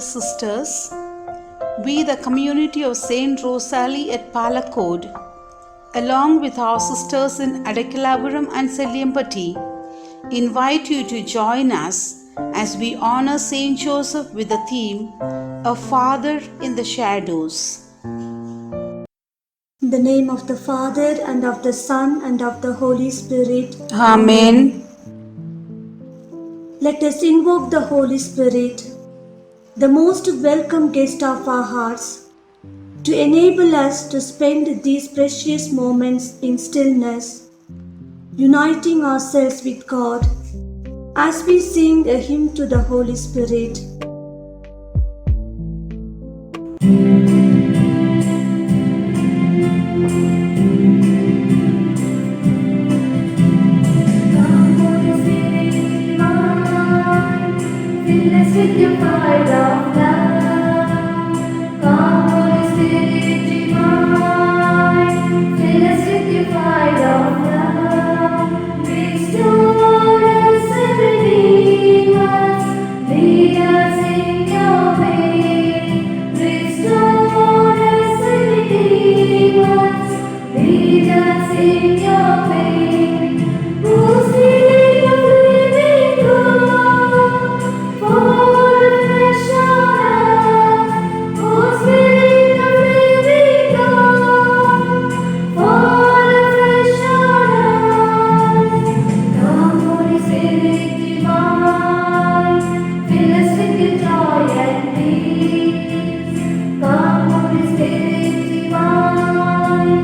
sisters, we, the community of Saint Rosalie at Palakkod, along with our sisters in Adakalapuram and Selliampatti, invite you to join us as we honor Saint Joseph with the theme, A Father in the Shadows. In the name of the Father, and of the Son, and of the Holy Spirit. Amen. Let us invoke the Holy Spirit, the most welcome guest of our hearts, to enable us to spend these precious moments in stillness, uniting ourselves with God as we sing a hymn to the Holy Spirit. With your fire of love, come Holy Spirit divine, fill us with your fire of love, restore us and redeem us, lead us in your way, restore us and redeem us, lead us in your way, O Spirit of living God, fall afresh on us, O Spirit of living God, fall afresh on us. Come, Holy Spirit divine, fill us with your joy and peace. Come, Holy Spirit divine,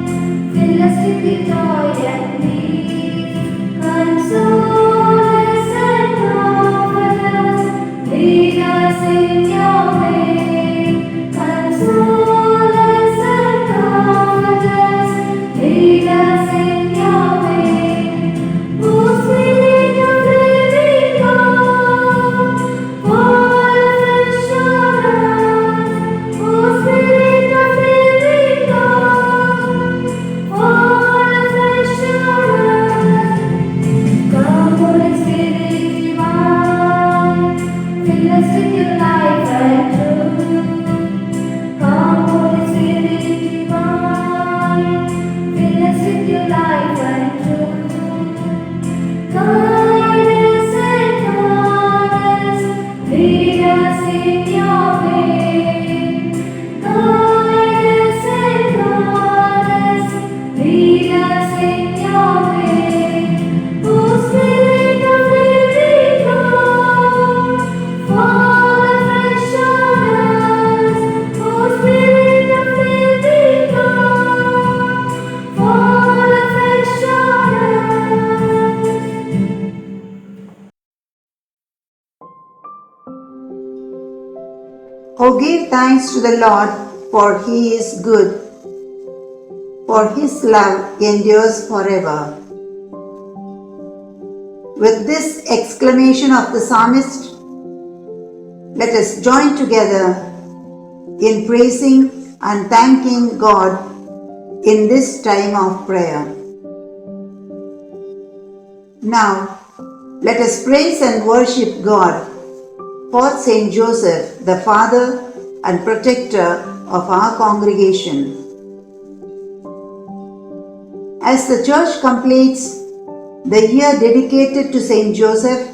fill us with your joy and peace. Console us and comfort us, lead us in your way. Console us and comfort us, lead us in your way. O Spirit of living God, fall afresh on us. O Spirit of living God, fall afresh on us. Come, Holy Spirit divine, fill us with your life and truth. Come, Holy Spirit divine, fill us with your life and truth. Guide us and guard us, lead us in your way. Guide us and guard us, lead us in your way. O Spirit of living God, fall afresh on us. O Spirit of living God, fall afresh on us. Oh, give thanks to the Lord, for he is good, for his love endures forever. With this exclamation of the psalmist, let us join together in praising and thanking God in this time of prayer. Now, let us praise and worship God for Saint Joseph, the Father and Protector of our congregation. As the Church completes the year dedicated to Saint Joseph,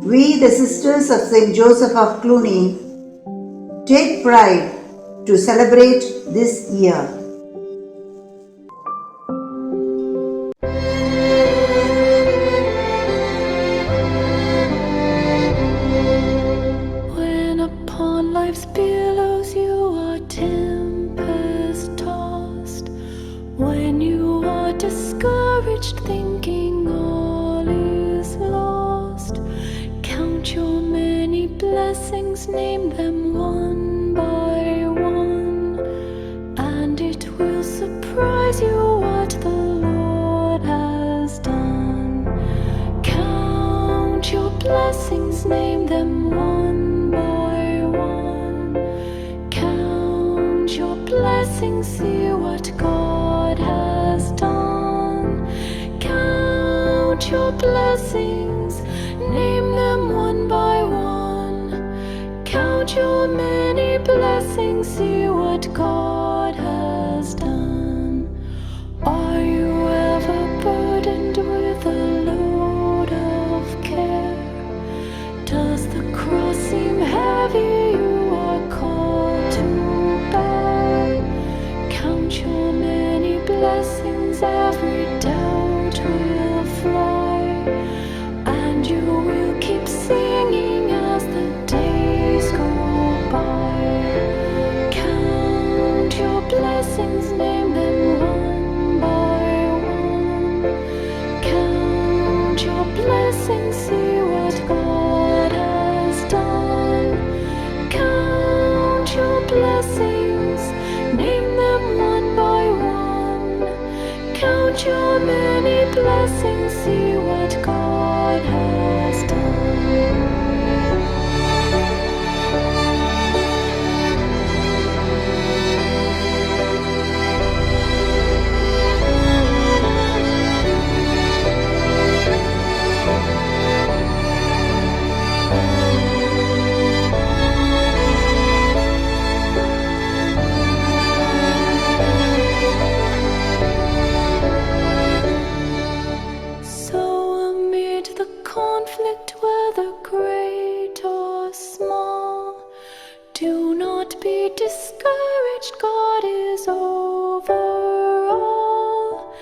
we, the Sisters of Saint Joseph of Cluny, take pride to celebrate this year. When upon life's billows you are tempest tossed, when you are discouraged thinking all is lost, count your many blessings, name them one by one, and it will surprise you what the Lord has done. Count your blessings, name them one by one. Count your blessings, see what God has done. Count your blessings, name them one by one. Count Count your many blessings, see what God has done. Are you ever burdened with a load of care? Does the cross seem heavy you are called to bear? Count your many blessings, every doubt will fly, and you will keep singing as the days go by. Count your blessings, name them one by one. Count your blessings, see what God has done. Count your blessings, name them one by one. Count your many blessings, see what God has done. So amid the conflict, whether great or small, do not be discouraged, God is over all.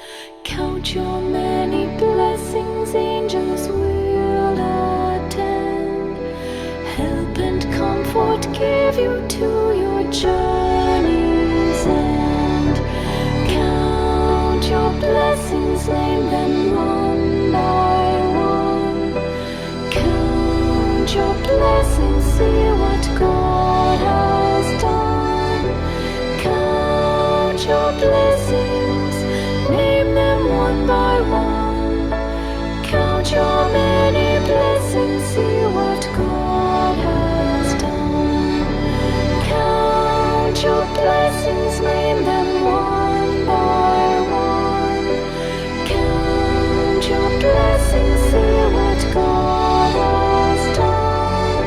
Count your many blessings, angels will attend, help and comfort give you to your journey's end. Count your blessings, name them one by one. Count your blessings, see what God has done. Count your blessings, name them one by one. Count your many blessings, see what God has done. Count your blessings, name them one by one. Count your blessings, see what God has done.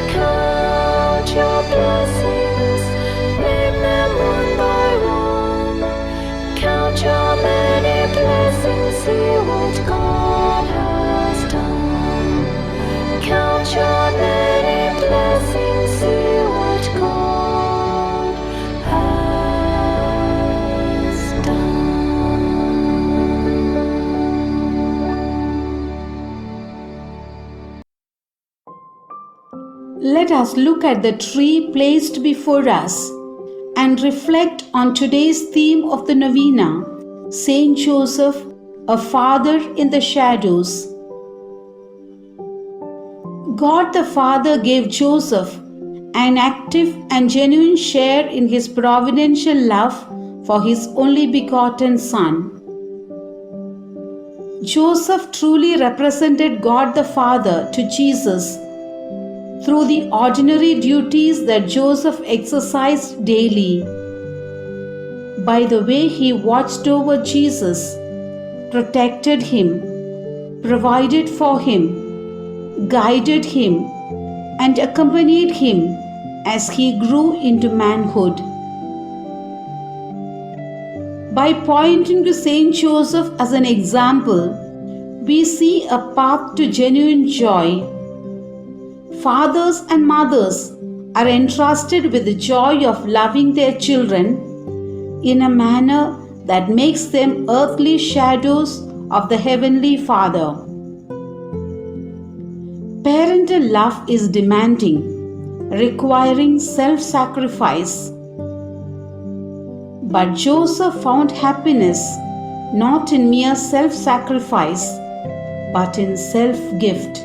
Count your blessings, name them one by one. Count your many blessings, see what God has done. Count your many blessings, see what God has done. Let us look at the tree placed before us and reflect on today's theme of the novena, Saint Joseph, a Father in the Shadows. God the Father gave Joseph an active and genuine share in his providential love for his only begotten Son. Joseph truly represented God the Father to Jesus through the ordinary duties that Joseph exercised daily. By the way he watched over Jesus, protected him, provided for him, guided him, and accompanied him as he grew into manhood. By pointing to Saint Joseph as an example, we see a path to genuine joy. Fathers and mothers are entrusted with the joy of loving their children in a manner that makes them earthly shadows of the Heavenly Father. Parental love is demanding, requiring self-sacrifice. But Joseph found happiness not in mere self-sacrifice, but in self-gift.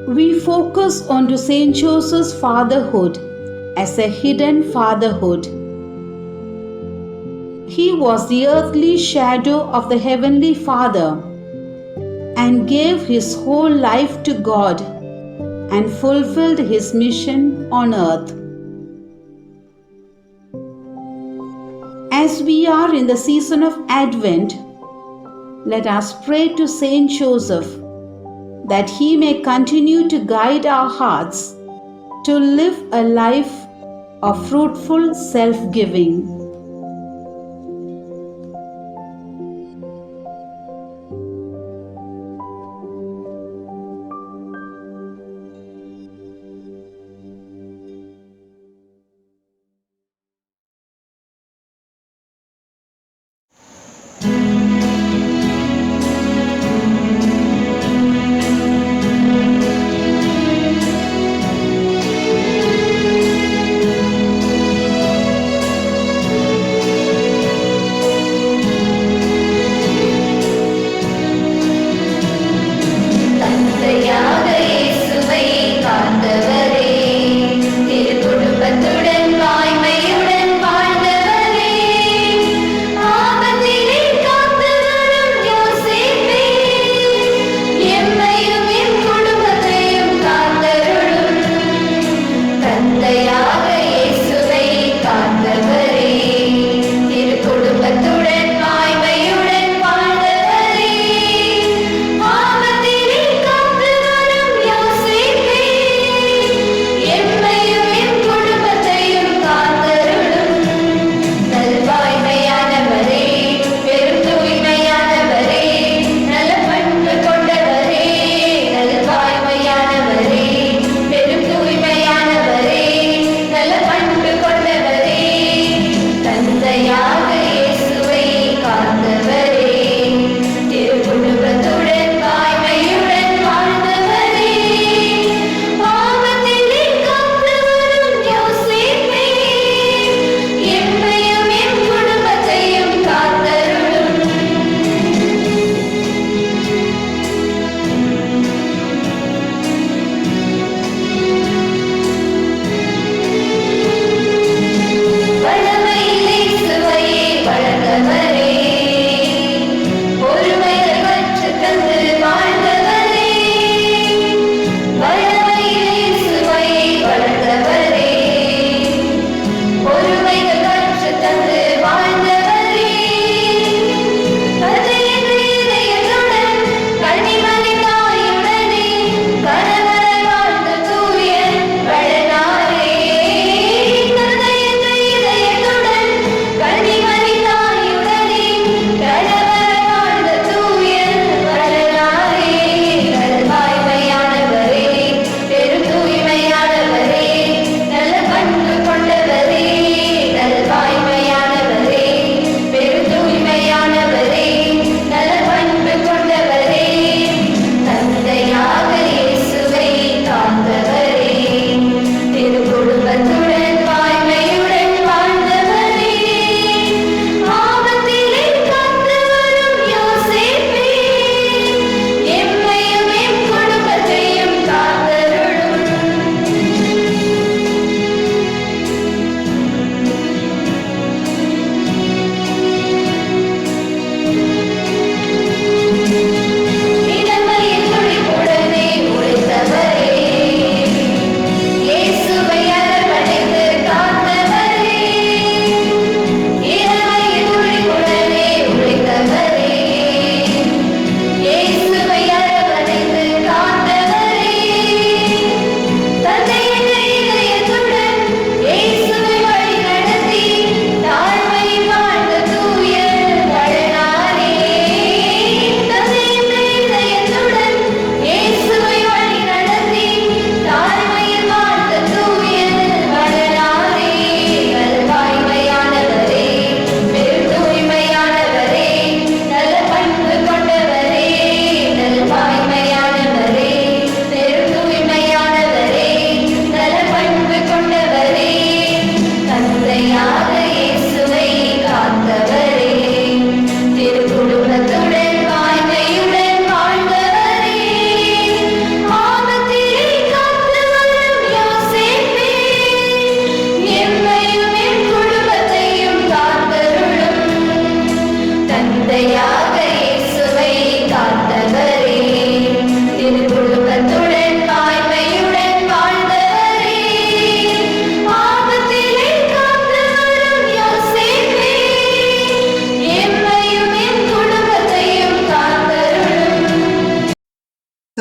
We focus on to Saint Joseph's fatherhood as a hidden fatherhood. He was the earthly shadow of the Heavenly Father and gave his whole life to God and fulfilled his mission on earth. As we are in the season of Advent, let us pray to Saint Joseph, that He may continue to guide our hearts to live a life of fruitful self giving.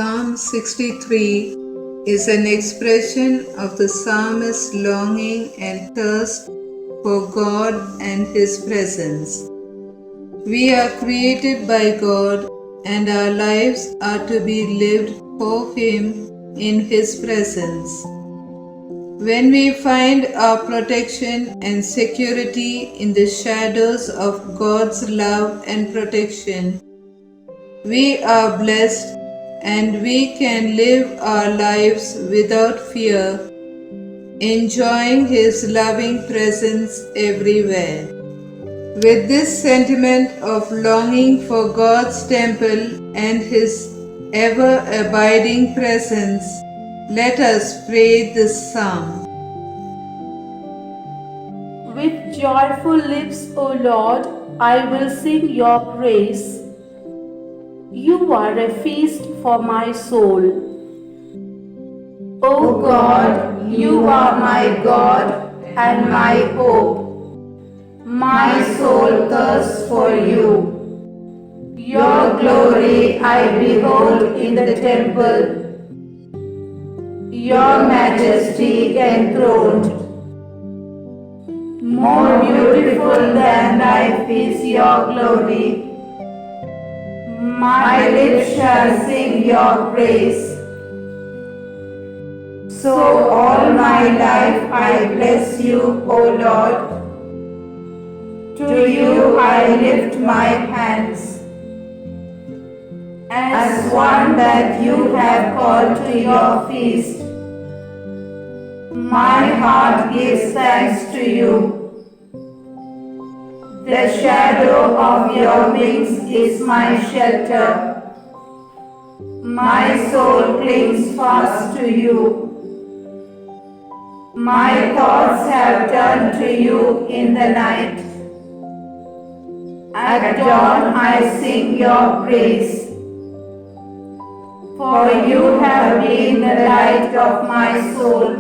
Psalm 63 is an expression of the psalmist's longing and thirst for God and His presence. We are created by God, and our lives are to be lived for Him in His presence. When we find our protection and security in the shadows of God's love and protection, we are blessed and we can live our lives without fear, enjoying His loving presence everywhere. With this sentiment of longing for God's temple and His ever-abiding presence, let us pray this psalm. With joyful lips, O Lord, I will sing your praise. You are a feast for my soul. O God, you are my God and my hope. My soul thirsts for you. Your glory I behold in the temple, your majesty enthroned. More beautiful than life is your glory. My lips shall sing your praise. So all my life I bless you, O Lord. To you I lift my hands, as one that you have called to your feast. My heart gives thanks to you. The shadow of your wings is my shelter. My soul clings fast to you. My thoughts have turned to you in the night. At dawn I sing your praise. For you have been the light of my soul.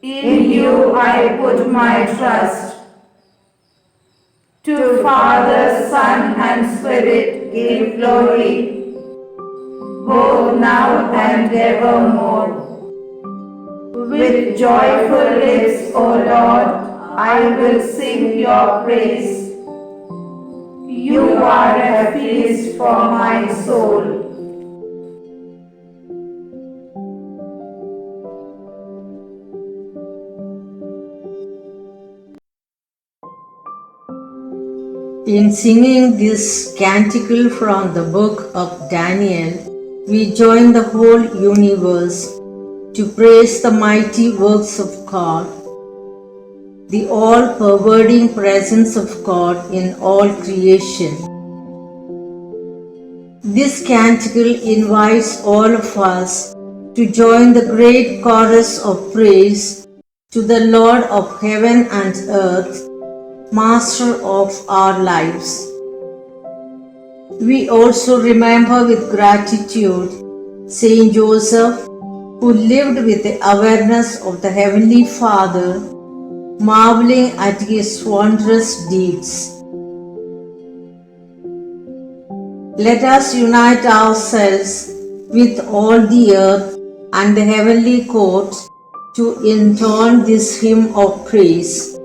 In you I put my trust. To Father, Son, and Spirit give glory, both now and evermore. With joyful lips, O Lord, I will sing your praise. You are a feast for my soul. In singing this canticle from the book of Daniel, we join the whole universe to praise the mighty works of God, the all-pervading presence of God in all creation. This canticle invites all of us to join the great chorus of praise to the Lord of heaven and earth, Master of our lives. We also remember with gratitude Saint Joseph, who lived with the awareness of the Heavenly Father, marveling at his wondrous deeds. Let us unite ourselves with all the earth and the heavenly courts to intone this hymn of praise.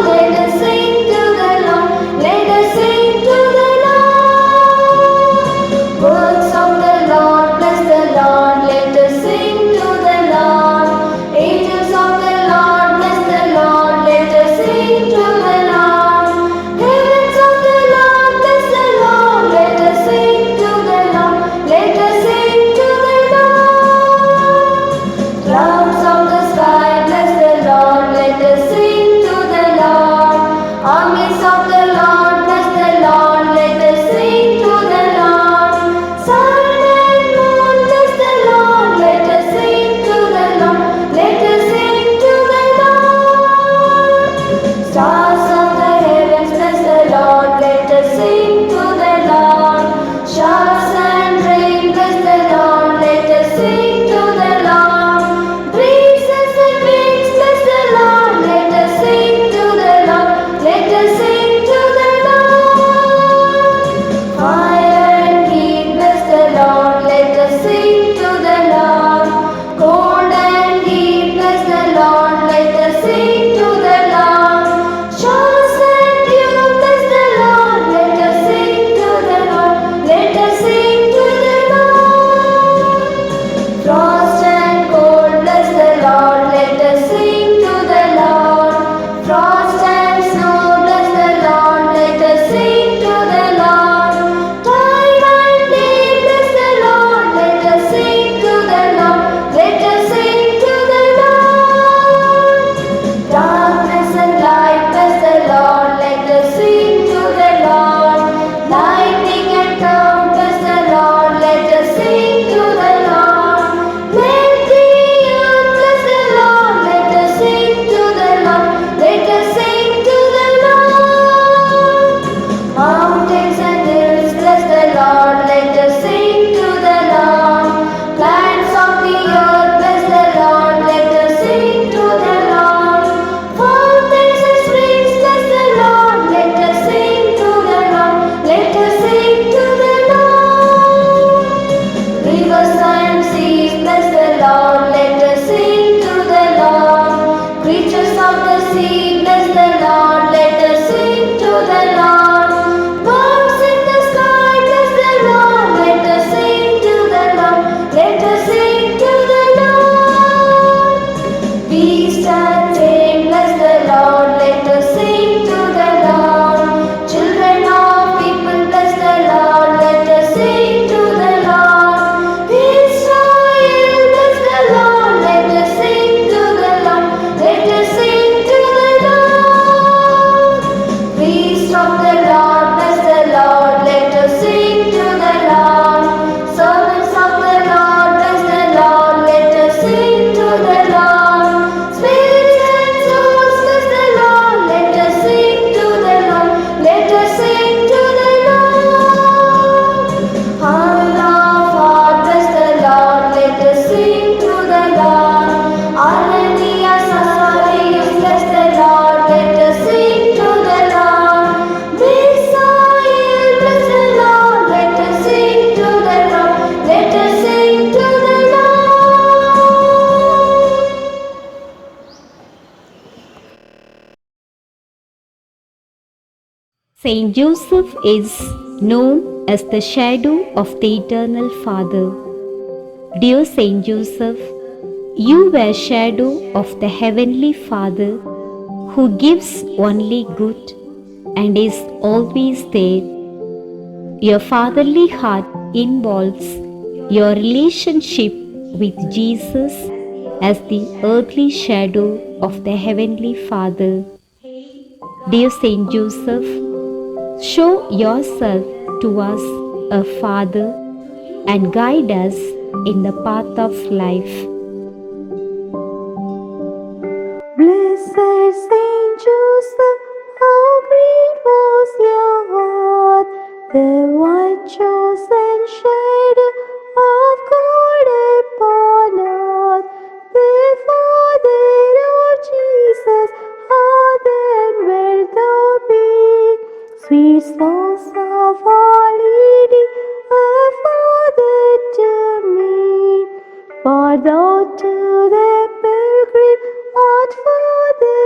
Let us sing to the Lord. Cold and heat, bless the Lord, let us sing to the Lord. Showers and dew, bless the Lord, let us sing to the Lord, let us sing to the Lord. Frost and cold, bless the Lord, let us sing to the Lord. Frost and snow, bless the Lord, let us sing to the Lord. Time and day, bless the Lord, let us sing to the Lord, let us sing to the Lord. Darkness and light, bless the Lord, let us sing to the Lord. Lightning and cloud, bless the Lord, let us sing to the Lord. Let the earth bless the Lord, let us sing to the Lord, let us sing to the Lord. Mountains and hills, bless the Lord, let us sing to the Lord. Plants of the earth, bless the Lord, let us sing to the Lord. Fountains and springs, bless the Lord, let us sing to the Lord, let us sing to the Lord. Rivers and seas, bless the Lord, let us sing to the Lord. Creatures of the sea, bless the Lord, let us sing to the Lord. Birds in the sky, bless the Lord, let us sing to the Lord, let us sing to the Lord. Beast and tame, bless the Lord, let us sing to the Lord. Children of people, bless the Lord, let us sing to the Lord. Israel, bless the Lord, let us sing to the Lord, let us sing to the Lord. Priest of the Lord, bless the Lord, let us sing to the Lord. Servants of the Lord, bless the Lord, let us sing to the Lord. Spirits and souls, bless the Lord, let us sing to the Lord, let us sing to the Lord. All of heart, bless the Lord, let us sing to the Lord. Hallelujah, Sassarius, bless the Lord, let us sing to the Lord. Messiah, bless the Lord, let us sing to the Lord, let us sing to the Lord. Saint Joseph is known as the shadow of the Eternal Father. Dear Saint Joseph, you were shadow of the Heavenly Father who gives only good and is always there. Your fatherly heart involves your relationship with Jesus as the earthly shadow of the Heavenly Father. Dear Saint Joseph, show yourself to us a Father and guide us in the path of life. Blessed Saint Joseph, how great was your heart, the one chosen shadow of God upon earth, the Father of Jesus, how then wilt thou be? Sweet spouse of Our Lady, a Father to me, for thou to the pilgrim art Father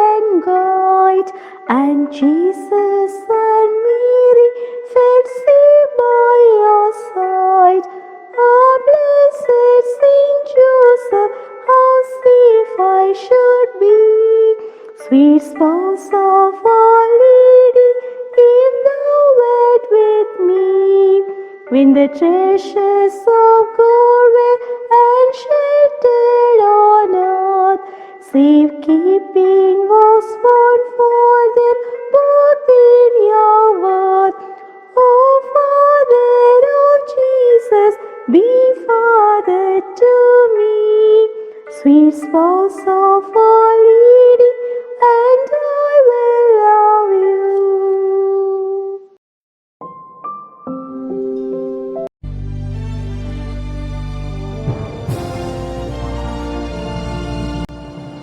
and guide, and Jesus and Mary fed safe by your side. Ah, blessed Saint Joseph, how safe I should be, sweet spouse of Our Lady, if thou wert with me. When the treasures of God were unsheltered on earth, safekeeping was found for them both in your worth. O Father of Jesus, be Father to me, sweet spouse of Our Lady, and I will love you.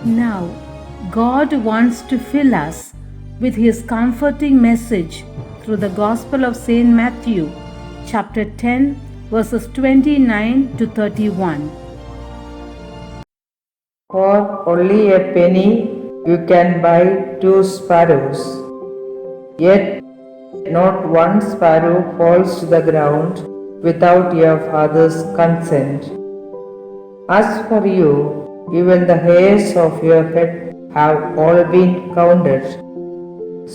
Now, God wants to fill us with His comforting message through the Gospel of St. Matthew, chapter 10, verses 29 to 31. For only a penny you can buy 2 sparrows. Yet not one sparrow falls to the ground without your Father's consent. As for you, even the hairs of your head have all been counted.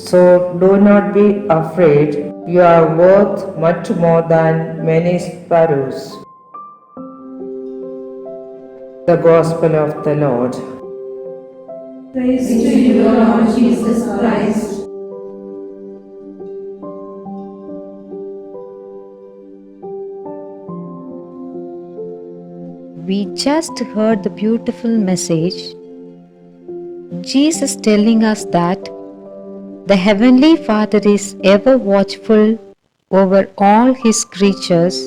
So do not be afraid, you are worth much more than many sparrows. The Gospel of the Lord. Praise to you, Lord Jesus Christ. We just heard the beautiful message. Jesus telling us that the Heavenly Father is ever watchful over all His creatures.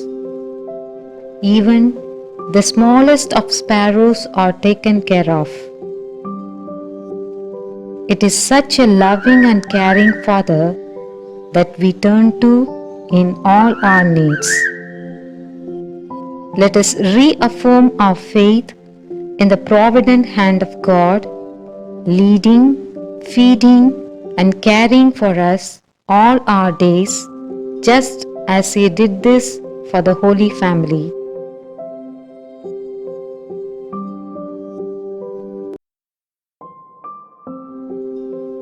Even the smallest of sparrows are taken care of. It is such a loving and caring Father that we turn to in all our needs. Let us reaffirm our faith in the provident hand of God, leading, feeding, and caring for us all our days, just as He did this for the Holy Family.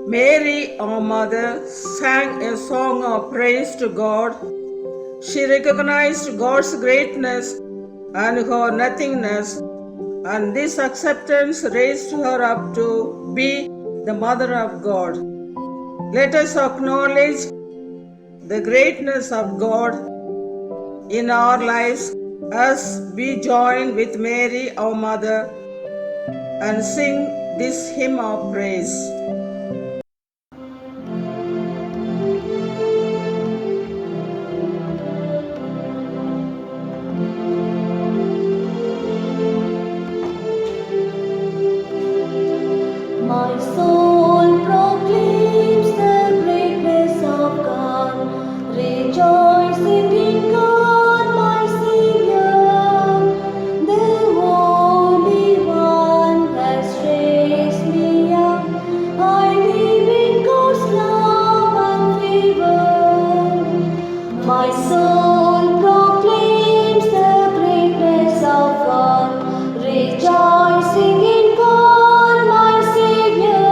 Mary, our mother, sang a song of praise to God. She recognized God's greatness and her nothingness, and this acceptance raised her up to be the Mother of God. Let us acknowledge the greatness of God in our lives as we join with Mary, our Mother, and sing this hymn of praise. My soul proclaims the greatness of God, rejoicing in God, my Savior. The Holy One has raised me up. I live in God's love and favor. My soul proclaims the greatness of God, rejoicing in God, my Savior.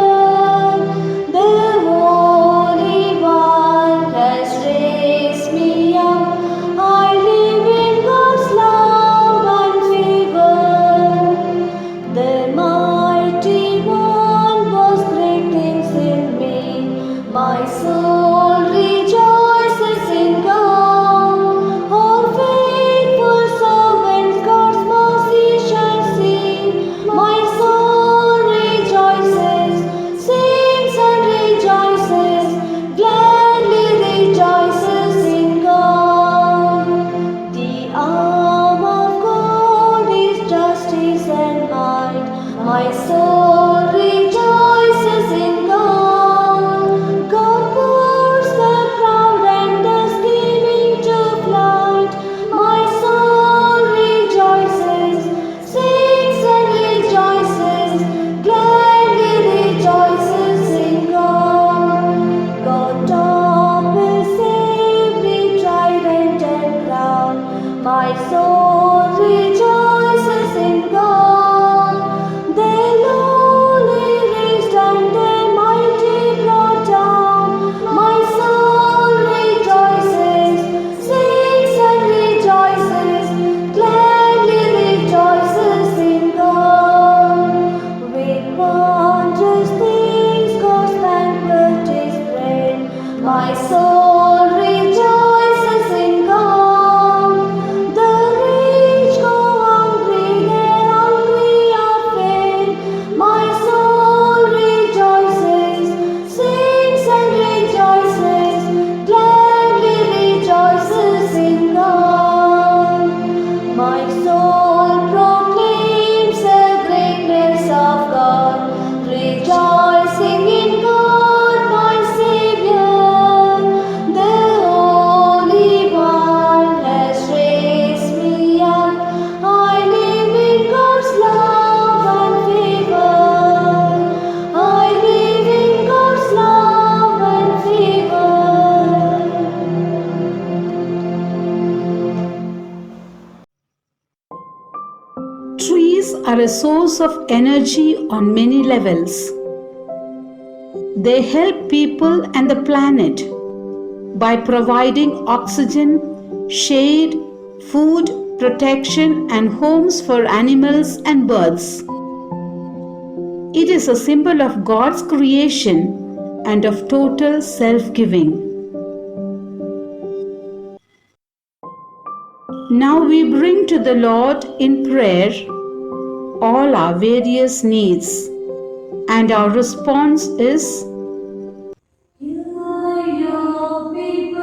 The Holy One has raised me up. I live in God's love and favor. The mighty one was great things in me. My soul rejoices in God. All faithful servants God's mercy shall see. My soul rejoices, sings and rejoices, gladly rejoices in God. The arm of God is justice and might. My soul rejoices in God. God puts the proud and the scheming to flight. My soul rejoices, sings and rejoices, gladly rejoices in God. God topples every trident and crown. My soul rejoices in God. The lowly raised and the mighty brought down. My soul rejoices, sings and rejoices, gladly rejoices in God. With wondrous things God's banquet is spread. My soul rejoices in God. The rich go hungry, their hungry are fed. My soul rejoices, sings and rejoices, gladly rejoices in God. My soul proclaims the greatness of God, rejoicing in God, my Savior. The Holy One has raised Trees are a source of energy on many levels. They help people and the planet by providing oxygen, shade, food, protection, and homes for animals and birds. It is a symbol of God's creation and of total self-giving. Now we bring to the Lord in prayer all our various needs, and our response is, You are your people,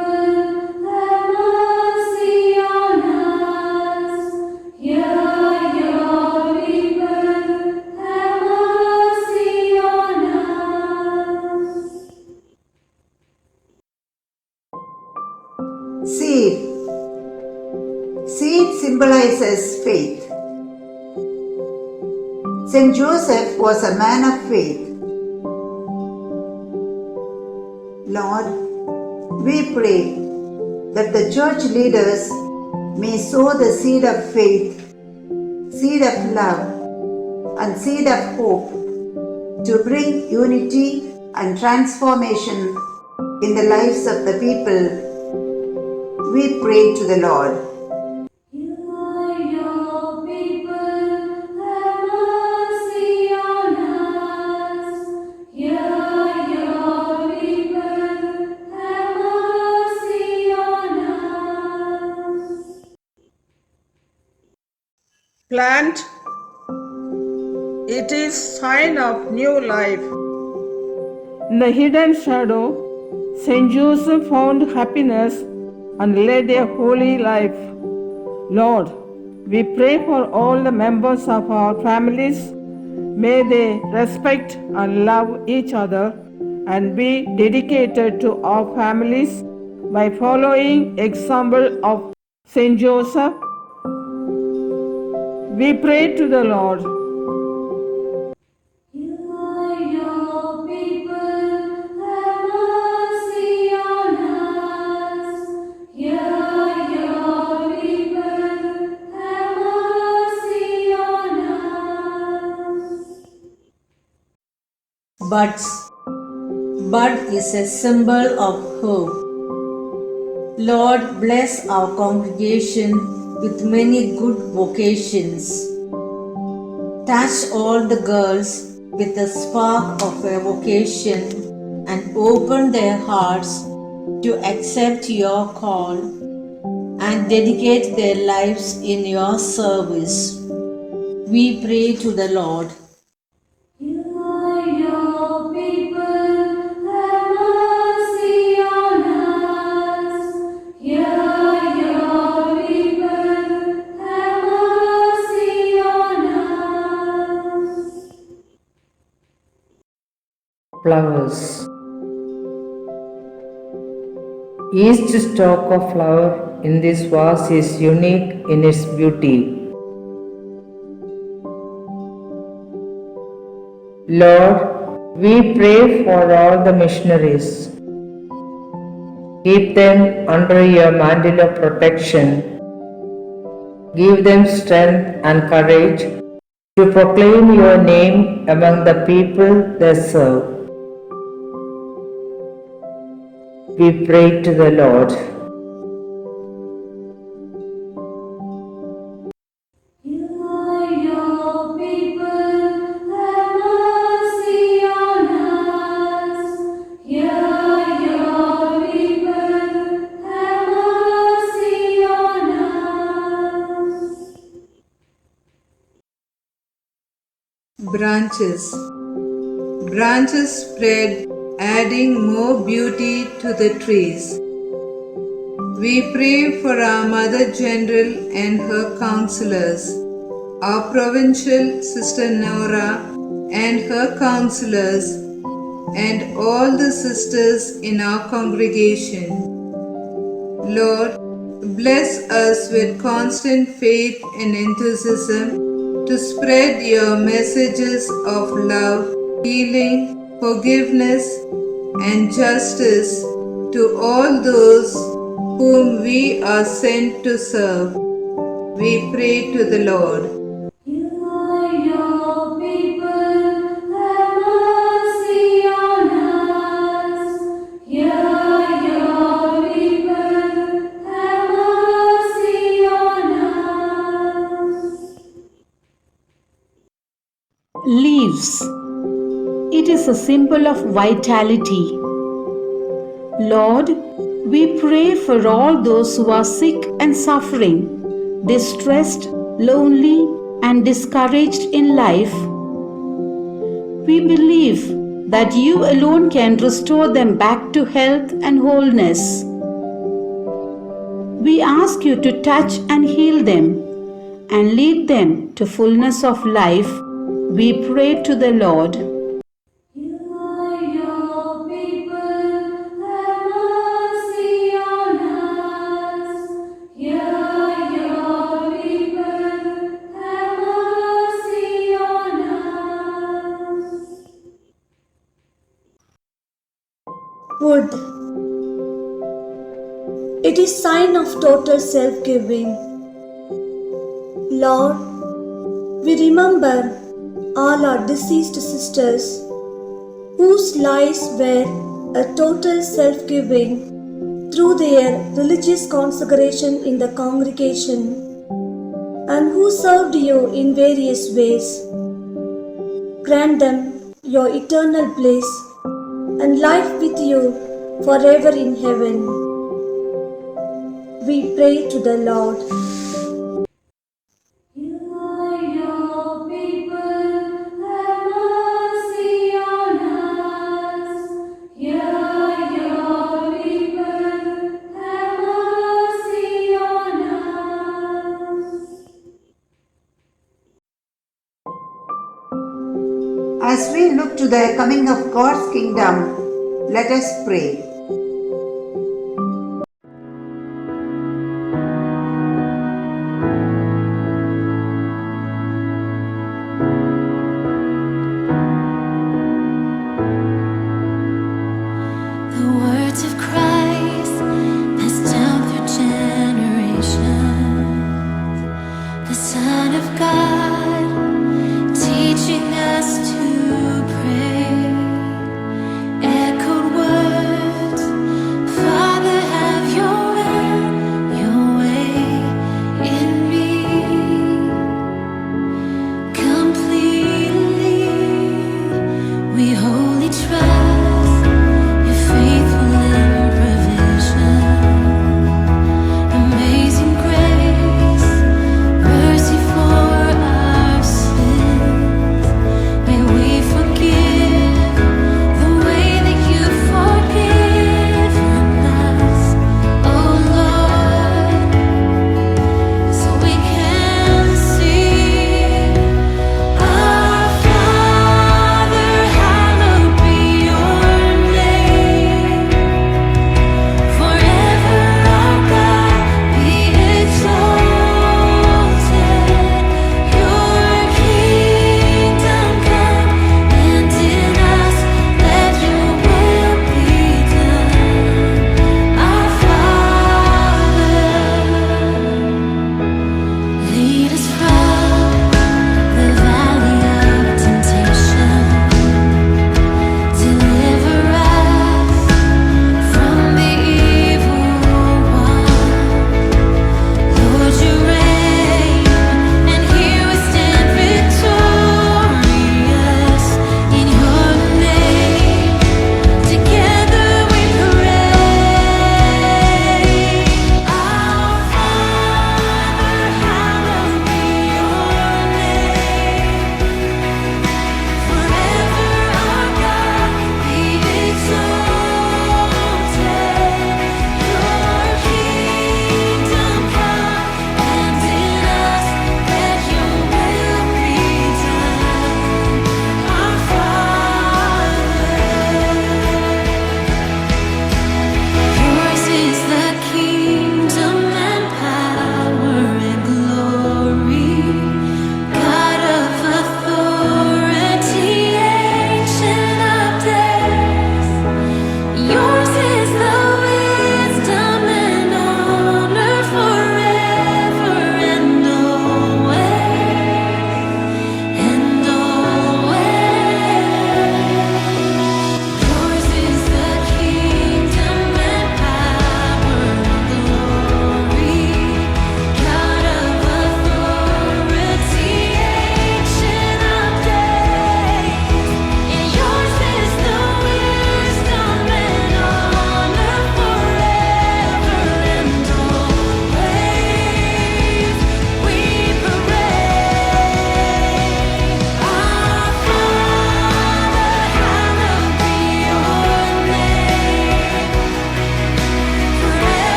have mercy on us. You are your people, have mercy on us. Seed. Seed symbolizes faith. Saint Joseph was a man of faith. Lord, we pray that the church leaders may sow the seed of faith, seed of love, and seed of hope to bring unity and transformation in the lives of the people. We pray to the Lord. You are your people, have mercy on us. You are your people, have mercy on us. Plant. It is sign of new life. In the hidden shadow, Saint Joseph found happiness and led a holy life. Lord, we pray for all the members of our families. May they respect and love each other and be dedicated to our families by following example of Saint Joseph. We pray to the Lord. You are your people, have mercy on us. You are your people, have mercy on us. Buds. Bud is a symbol of hope. Lord, bless our congregation with many good vocations. Touch all the girls with a spark of a vocation and open their hearts to accept your call and dedicate their lives in your service. We pray to the Lord. You are your people, have mercy on us. You are your people, have mercy on us. Flowers. Each stalk of flower in this vase is unique in its beauty. Lord, we pray for all the missionaries. Keep them under your mantle of protection. Give them strength and courage to proclaim your name among the people they serve. We pray to the Lord. You are your people, have mercy on us. You are your people, have mercy on us. Branches. Branches spread, adding more beauty to the trees. We pray for our Mother General and her counselors, our provincial Sister Nora and her counselors, and all the sisters in our congregation. Lord, bless us with constant faith and enthusiasm to spread your messages of love, healing, forgiveness, and justice to all those whom we are sent to serve. We pray to the Lord. You are leaves. It is a symbol of vitality. Lord, we pray for all those who are sick and suffering, distressed, lonely, and discouraged in life. We believe that you alone can restore them back to health and wholeness. We ask you to touch and heal them and lead them to fullness of life. We pray to the Lord. Hear your people, have mercy on us. Hear your people, have mercy on us. Wood. It is sign of total self-giving. Lord, we remember all our deceased sisters whose lives were a total self-giving through their religious consecration in the congregation and who served you in various ways. Grant them your eternal bliss and life with you forever in heaven. We pray to the Lord. Hear your people, have mercy on us. Hear your people, have mercy on us. As we look to the coming of God's kingdom, let us pray. The words of Christ passed down through generations. The Son of God teaching us to pray. Echoed words, Father, have your way in me. Completely, we wholly trust your faithful provision. Amazing grace, mercy for our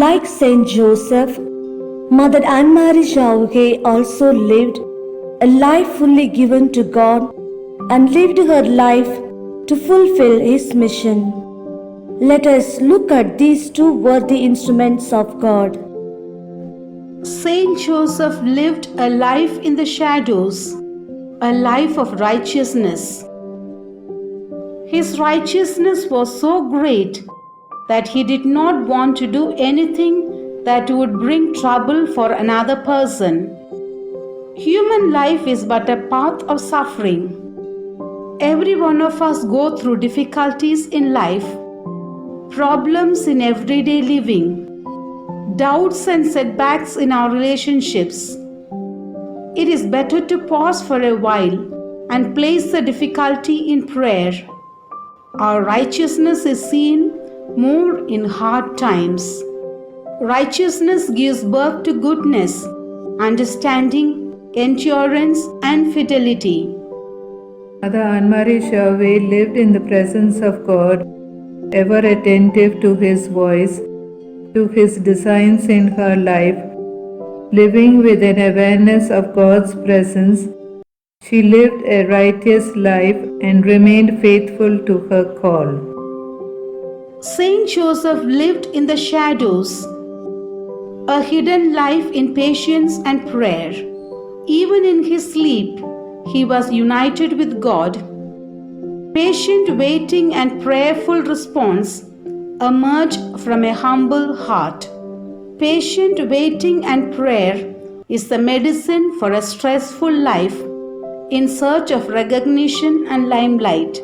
Like Saint Joseph, Mother Anne-Marie Jauregui also lived a life fully given to God and lived her life to fulfill His mission. Let us look at these two worthy instruments of God. Saint Joseph lived a life in the shadows, a life of righteousness. His righteousness was so great that he did not want to do anything that would bring trouble for another person. Human life is but a path of suffering. Every one of us go through difficulties in life, problems in everyday living, doubts and setbacks in our relationships. It is better to pause for a while and place the difficulty in prayer. Our righteousness is seen more in hard times. Righteousness gives birth to goodness, understanding, endurance, and fidelity. Mother Anne-Marie Jauregui lived in the presence of God, ever attentive to His voice, to His designs in her life. Living with an awareness of God's presence, she lived a righteous life and remained faithful to her call. Saint Joseph lived in the shadows, a hidden life in patience and prayer. Even in his sleep, he was united with God. Patient waiting and prayerful response emerge from a humble heart. Patient waiting and prayer is the medicine for a stressful life in search of recognition and limelight.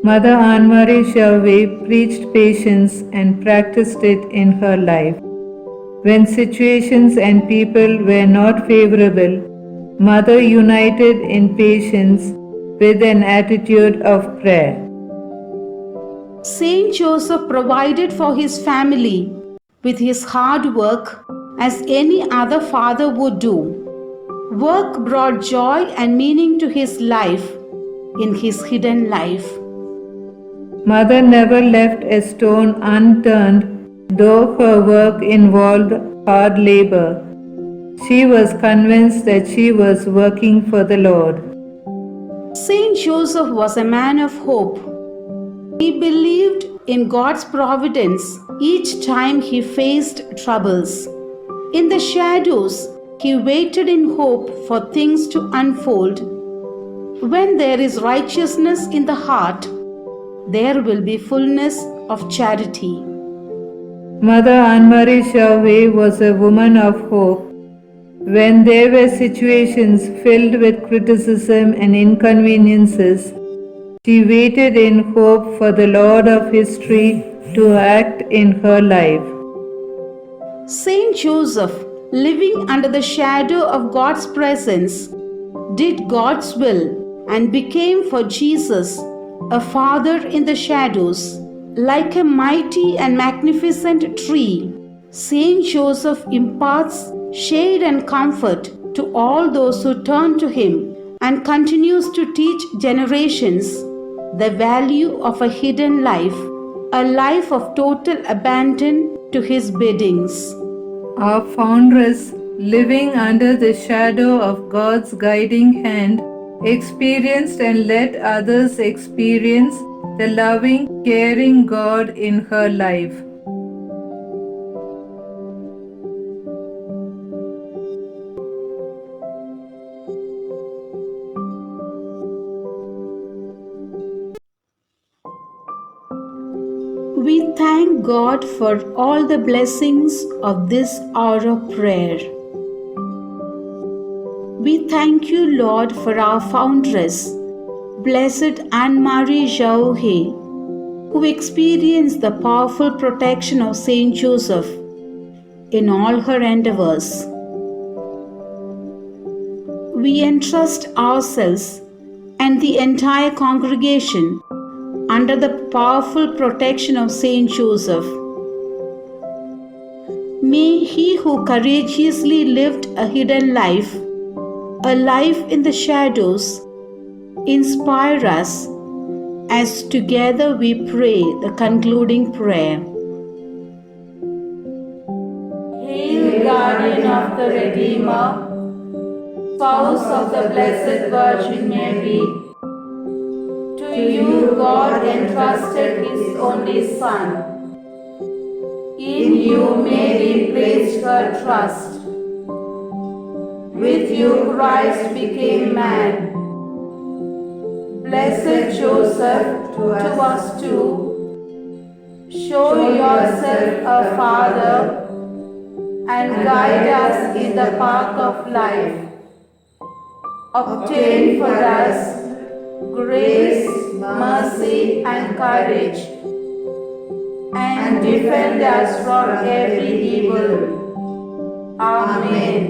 Mother Anne-Marie Jauregui preached patience and practiced it in her life. When situations and people were not favorable, Mother united in patience with an attitude of prayer. Saint Joseph provided for his family with his hard work as any other father would do. Work brought joy and meaning to his life in his hidden life. Mother never left a stone unturned, though her work involved hard labor. She was convinced that she was working for the Lord. Saint Joseph was a man of hope. He believed in God's providence each time he faced troubles. In the shadows, he waited in hope for things to unfold. When there is righteousness in the heart, there will be fullness of charity. Mother Anne-Marie Jauregui was a woman of hope. When there were situations filled with criticism and inconveniences, she waited in hope for the Lord of history to act in her life. Saint Joseph, living under the shadow of God's presence, did God's will and became for Jesus a father in the shadows. Like a mighty and magnificent tree, Saint Joseph imparts shade and comfort to all those who turn to him and continues to teach generations the value of a hidden life, a life of total abandon to his biddings. Our foundress, living under the shadow of God's guiding hand, experienced and let others experience the loving, caring God in her life. We thank God for all the blessings of this hour of prayer. We thank you, Lord, for our foundress, Blessed Anne-Marie Jauregui, who experienced the powerful protection of Saint Joseph in all her endeavors. We entrust ourselves and the entire congregation under the powerful protection of Saint Joseph. May he who courageously lived a hidden life, a life in the shadows, inspire us as together we pray the concluding prayer. guardian of the Redeemer, spouse of the Blessed Virgin Mary, to you God entrusted his only Son. In you Mary placed her trust. With you Christ became man. Blessed Joseph, to us too, show yourself a father and guide us in the path of life. Obtain for us grace, mercy, and courage, and defend us from every evil. Amen.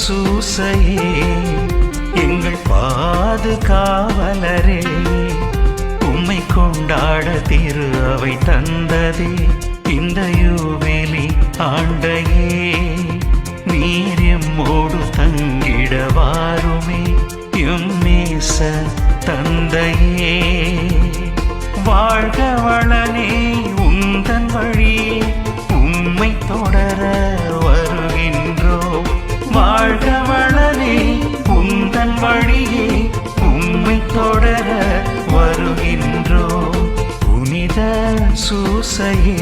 சூசையே எங்கள் பாதுகாவலரே, உம்மை கொண்டாட திரு அவை தந்ததே இந்த யூபிலி ஆண்டையே. நீர் எம்மோடு தங்கிட வாருமே எம்மேச தந்தையே. வாழ்க வளனே உந்தன் வழியே உம்மை தொடர வருகின்றோம். வாழ்க வளனே உந்தன் வழியே உம்மை தொடர வருகின்றோம். புனித சூசையே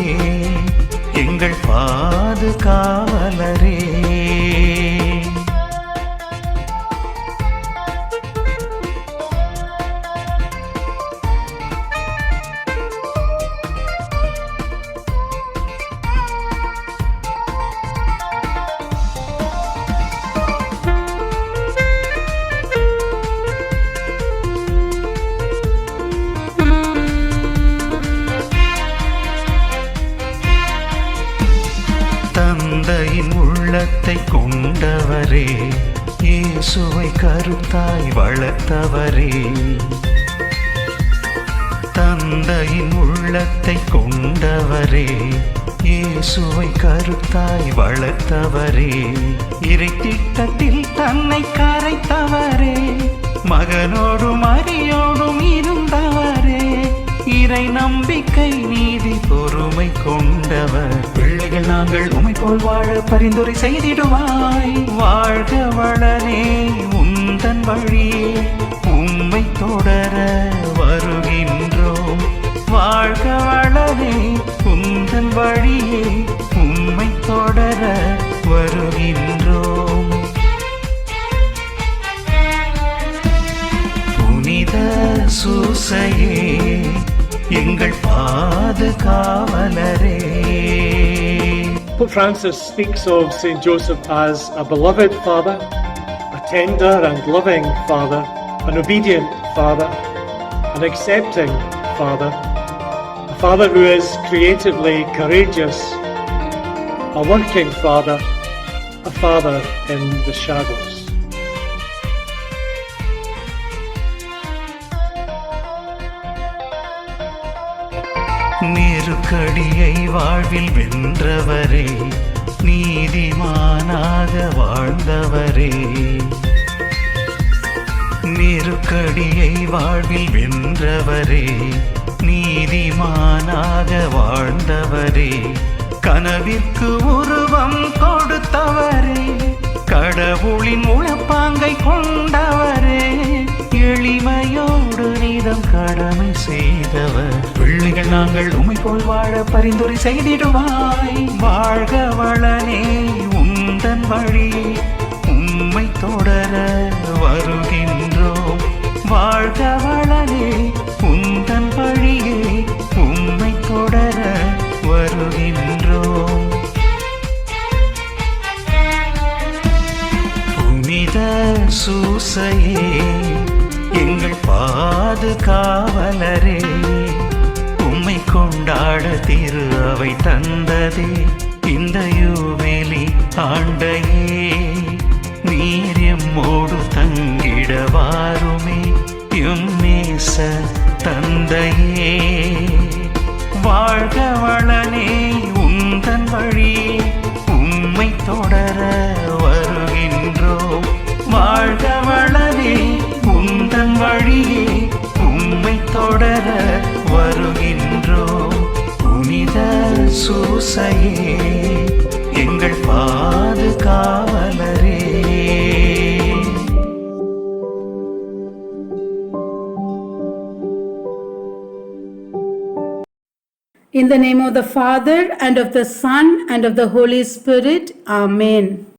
எங்கள் பாதுகாவலரே. தந்தையின் உள்ளத்தை கொண்டவரே, இயேசுவை கருத்தாய் வளர்த்தவரே. தந்தையின் உள்ளத்தை கொண்டவரே, இயேசுவை கருத்தாய் வளர்த்தவரே. இறை திட்டத்தில் தன்னை கரைத்தவரே, மகனோடும் மரியோடும் இருந்தவரே. இறை நம்பிக்கை நீதி பொறுமை கொண்டவர், பிள்ளைகள் நாங்கள் உம்மை போல் வாழ பரிந்துரை செய்திடுவாய். வாழ்க வளனே உந்தன் வழியே உம்மை தொடர வருகின்றோம். வாழ்க வளனே உந்தன் வழியே உம்மை தொடர வருகின்றோம். புனித சூசையே எங்கள் பாதுகாவலரே. Pope Francis speaks of St. Joseph as a beloved father, a tender and loving father, an obedient father, an accepting father, a father who is creatively courageous, a working father, a father in the shadows. நெருக்கடியை வாழ்வில் வென்றவரே, நீதிமானாக வாழ்ந்தவரே. நெருக்கடியை வாழ்வில் வென்றவரே, நீதிமானாக வாழ்ந்தவரே. கனவிற்கு உருவம் கொடுத்தவரே, கடவுளின் உளப்பாங்கை கொண்டவரே. எளிமையோடு நீதம் கடமை செய்தவர், பிள்ளைகள் நாங்கள் உம்மை போல் வாழ பரிந்துரை செய்திடுவாய். வாழ்க வளனே உந்தன் வழியே உம்மை தொடர வருகின்றோம். வாழ்க வளனே உந்தன் வழியே உம்மை தொடர வருகின்றோம். புனித சூசையே எங்கள் பாதுகாவலரே, உம்மை கொண்டாட திரு அவை தந்ததே இந்த யூபிலி ஆண்டையே. நீர் எம்மோடு தங்கிட வாருமே எம்மேச தந்தையே. வாழ்க வளனே உந்தன் வழியே உம்மை தொடர வருகின்றோம். வாழ்க வளனே உந்தன் வழியே உம்மை தொடர வருகின்றோம். புனித சூசையே எங்கள் பாதுகாவலரே. In the name of the Father, and of the Son, and of the Holy Spirit. Amen.